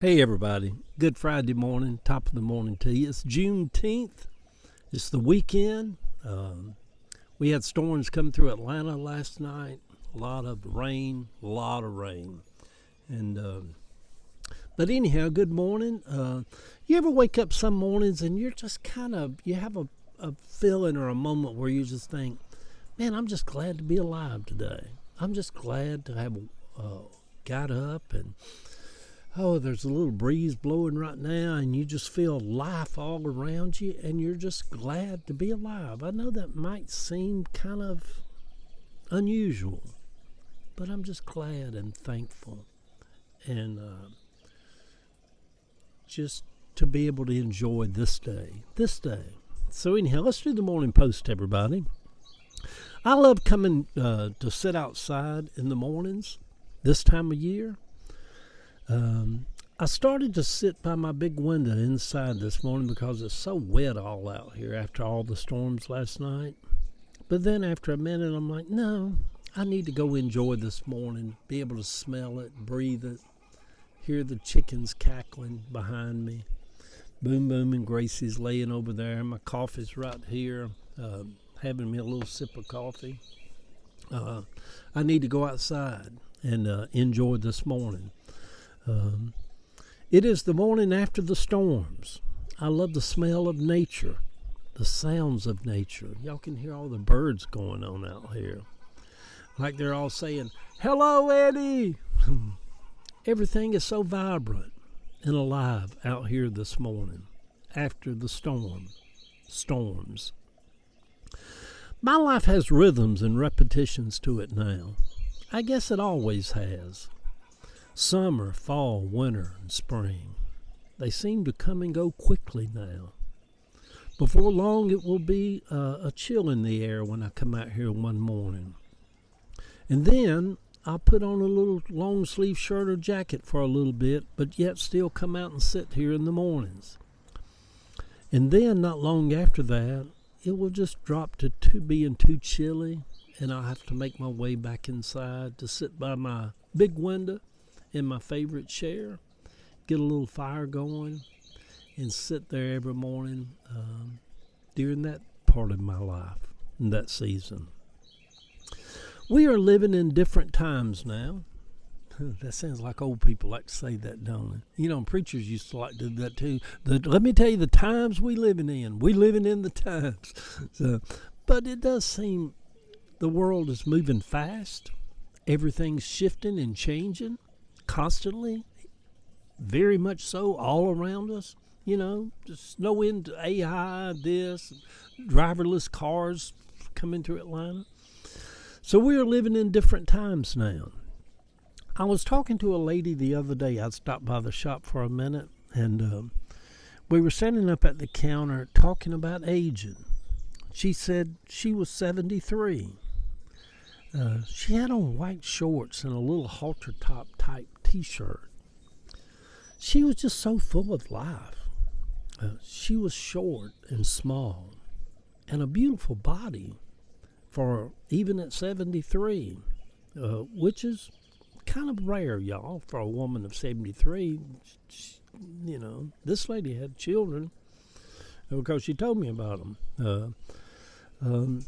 Hey everybody, good Friday morning, top of the morning to you. It's Juneteenth, it's the weekend. We had storms come through Atlanta last night, a lot of rain. And But anyhow, good morning. You ever wake up some mornings and you're just you have a feeling or a moment where you just think, man, I'm just glad to be alive today. I'm just glad to have got up and there's a little breeze blowing right now, and you just feel life all around you, and you're just glad to be alive. I know that might seem kind of unusual, but I'm just glad and thankful, and just to be able to enjoy this day. So anyhow, let's do the morning post, everybody. I love coming to sit outside in the mornings this time of year. I started to sit by my big window inside this morning because it's so wet all out here after all the storms last night. But then after a minute, I'm like, no, I need to go enjoy this morning, be able to smell it, breathe it, hear the chickens cackling behind me. Boom, boom, and Gracie's laying over there. My coffee's right here, having me a little sip of coffee. I need to go outside and enjoy this morning. It is the morning after the storms. I love the smell of nature, the sounds of nature. Y'all can hear all the birds going on out here. Like they're all saying, hello, Eddie. Everything is so vibrant and alive out here this morning after the storms. My life has rhythms and repetitions to it now. I guess it always has. Summer, fall, winter, and spring. They seem to come and go quickly now. Before long, it will be a chill in the air when I come out here one morning. And then I'll put on a little long sleeve shirt or jacket for a little bit, but yet still come out and sit here in the mornings. And then, not long after that, it will just drop to being too chilly, and I'll have to make my way back inside to sit by my big window in my favorite chair, get a little fire going, and sit there every morning during that part of my life, in that season. We are living in different times now. That sounds like old people like to say that, don't they? You know, preachers used to like to do that too. Let me tell you the times we living in. We living in the times. But it does seem the world is moving fast. Everything's shifting and changing constantly, very much so, all around us. You know, just no end to AI, this, driverless cars coming through Atlanta. So we are living in different times now. I was talking to a lady the other day. I stopped by the shop for a minute, and we were standing up at the counter talking about aging. She said she was 73. She had on white shorts and a little halter top type t-shirt. She was just so full of life. She was short and small and a beautiful body for even at 73, which is kind of rare, y'all, for a woman of 73. You know, this lady had children because she told me about them.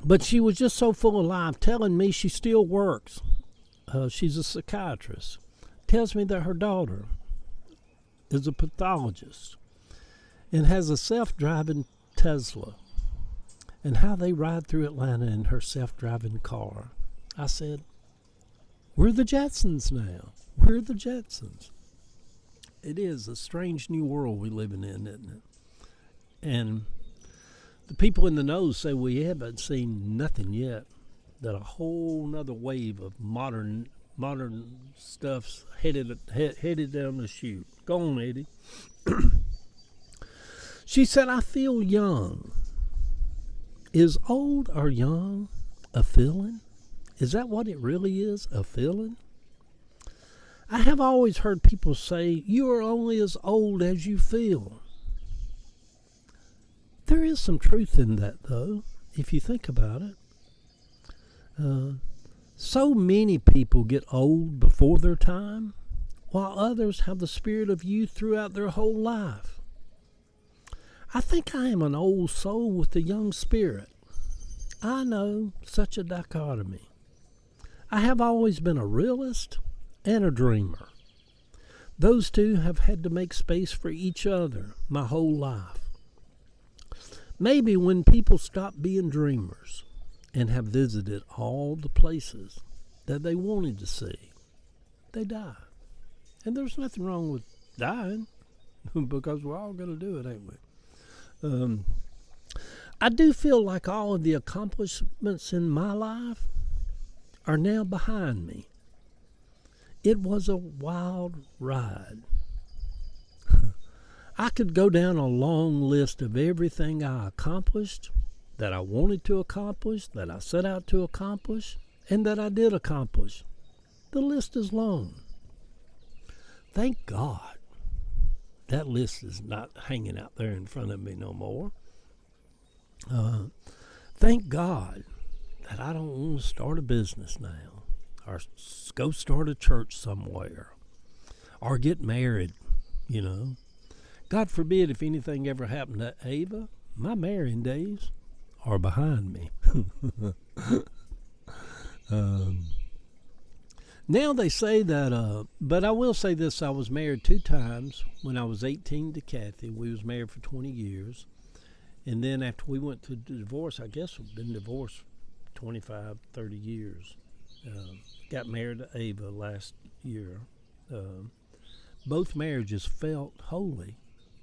But she was just so full of life, telling me she still works. She's a psychiatrist. Tells me that her daughter is a pathologist and has a self-driving Tesla, and how they ride through Atlanta in her self-driving car. I said, we're the Jetsons now. We're the Jetsons. It is a strange new world we're living in, isn't it? And the people in the know say we haven't seen nothing yet, that a whole nother wave of modern stuff's headed down the chute. Go on, Eddie. She said, I feel young. Is old or young a feeling? Is that what it really is, a feeling? I have always heard people say, you are only as old as you feel. There is some truth in that, though, if you think about it. So many people get old before their time, while others have the spirit of youth throughout their whole life. I think I am an old soul with a young spirit. I know, such a dichotomy. I have always been a realist and a dreamer. Those two have had to make space for each other my whole life. Maybe when people stop being dreamers and have visited all the places that they wanted to see, they die. And there's nothing wrong with dying because we're all going to do it, ain't we? I do feel like all of the accomplishments in my life are now behind me. It was a wild ride. I could go down a long list of everything I accomplished, that I wanted to accomplish, that I set out to accomplish, and that I did accomplish. The list is long. Thank God that list is not hanging out there in front of me no more. Thank God that I don't want to start a business now, or go start a church somewhere, or get married, you know. God forbid if anything ever happened to Ava, my marrying days are behind me. Now they say that, but I will say this, I was married 2 times. When I was 18 to Kathy, we was married for 20 years. And then after we went to divorce, I guess we've been divorced 25, 30 years. Got married to Ava last year. Both marriages felt holy.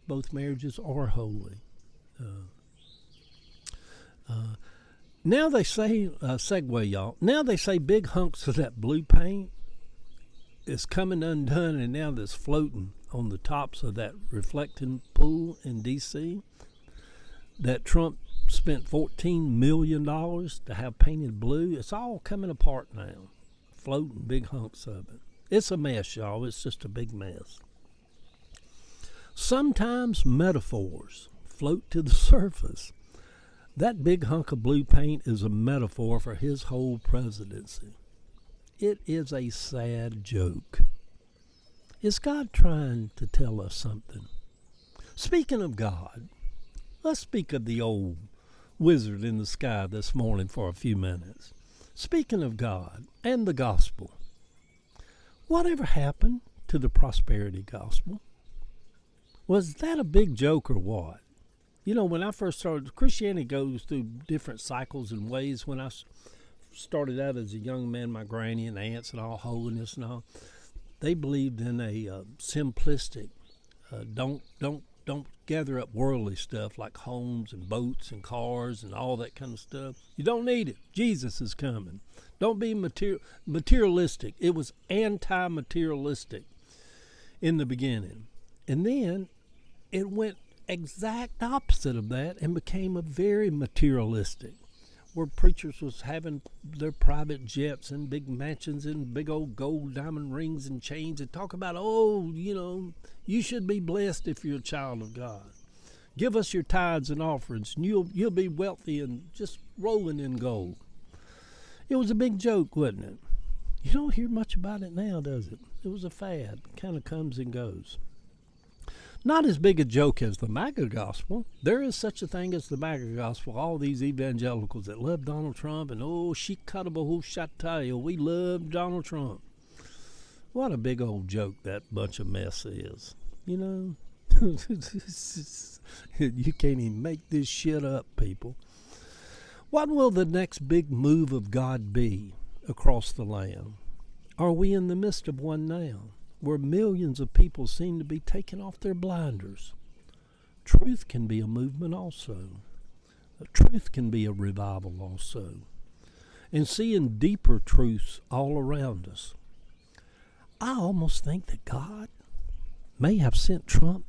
Both marriages are holy. Now they say, segue y'all, now they say big hunks of that blue paint is coming undone, and now that's floating on the tops of that reflecting pool in D.C. that Trump spent $14 million to have painted blue. It's all coming apart now, floating big hunks of it. It's a mess, y'all. It's just a big mess. Sometimes metaphors float to the surface. That big hunk of blue paint is a metaphor for his whole presidency. It is a sad joke. Is God trying to tell us something? Speaking of God, let's speak of the old wizard in the sky this morning for a few minutes. Speaking of God and the gospel, whatever happened to the prosperity gospel? Was that a big joke or what? You know, when I first started, Christianity goes through different cycles and ways. When I started out as a young man, my granny and aunts and all holiness and all, they believed in a simplistic, don't gather up worldly stuff like homes and boats and cars and all that kind of stuff. You don't need it. Jesus is coming. Don't be materialistic. It was anti-materialistic in the beginning. And then it went exact opposite of that and became a very materialistic, where preachers was having their private jets and big mansions and big old gold diamond rings and chains and talk about, oh, you know, you should be blessed if you're a child of God. Give us your tithes and offerings and you'll be wealthy and just rolling in gold. It was a big joke, wasn't it? You don't hear much about it now, does it? It was a fad. It kind of comes and goes. Not as big a joke as the MAGA gospel. There is such a thing as the MAGA gospel. All these evangelicals that love Donald Trump and, oh, we love Donald Trump. What a big old joke that bunch of mess is. You know, you can't even make this shit up, people. What will the next big move of God be across the land? Are we in the midst of one now, where millions of people seem to be taking off their blinders? Truth can be a movement also. Truth can be a revival also. And seeing deeper truths all around us. I almost think that God may have sent Trump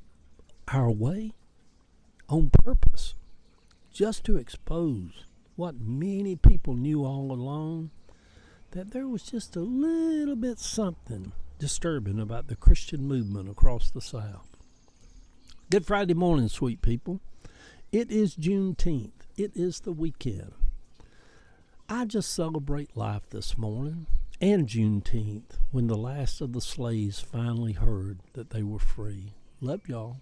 our way on purpose, just to expose what many people knew all along, that there was just a little bit something disturbing about the Christian movement across the South. Good Friday morning, sweet people. It is Juneteenth. It is the weekend. I just celebrate life this morning and Juneteenth, when the last of the slaves finally heard that they were free. Love y'all.